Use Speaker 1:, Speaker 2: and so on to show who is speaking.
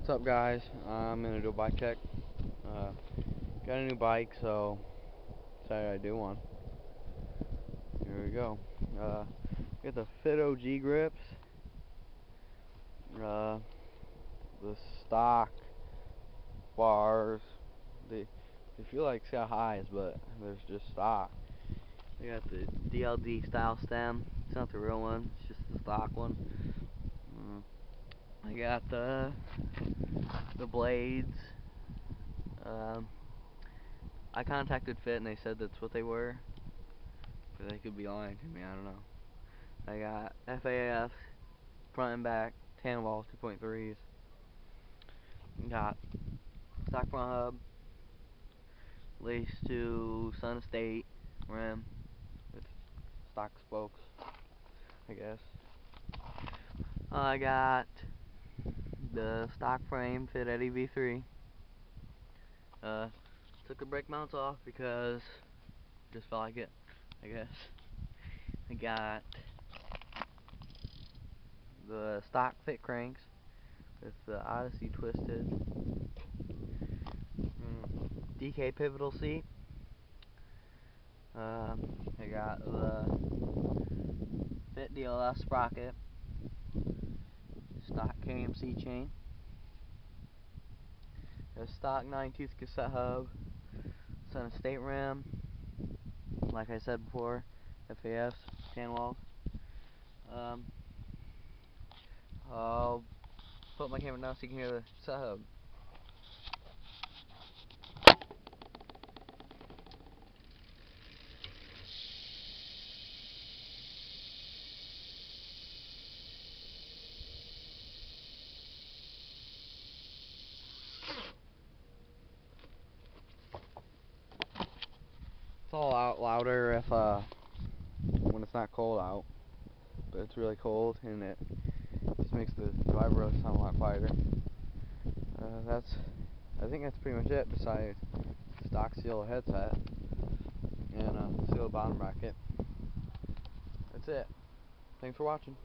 Speaker 1: What's up, guys? I'm gonna do a bike check. Uh, got a new bike, so decided I'd do one. Here we go. Got the Fit OG grips. The stock bars. They feel like Sky Highs, but there's just stock. I got the DLD style stem. It's not the real one. It's just the stock one. I got the blades. I contacted Fit and they said that's what they were, but they could be lying to me. I don't know. I got FAF front and back tan walls 2.3s. Got stock front hub laced to Sun Estate rim with stock spokes, I guess. I got the stock frame Fit Eddie V3. Took the brake mounts off because just felt like it, I guess. I got the stock Fit cranks with the Odyssey twisted. DK pivotal seat. I got the Fit DLS sprocket, stock KMC chain, a stock 9-tooth cassette hub, Sun Estate rim, like I said before, FAFs, tan walls. I'll put my camera down so you can hear the cassette hub. It's all out louder if when it's not cold out, but it's really cold and it just makes the driver sound a lot quieter. I think that's pretty much it, besides stock seal headset and seal bottom bracket. That's it. Thanks for watching.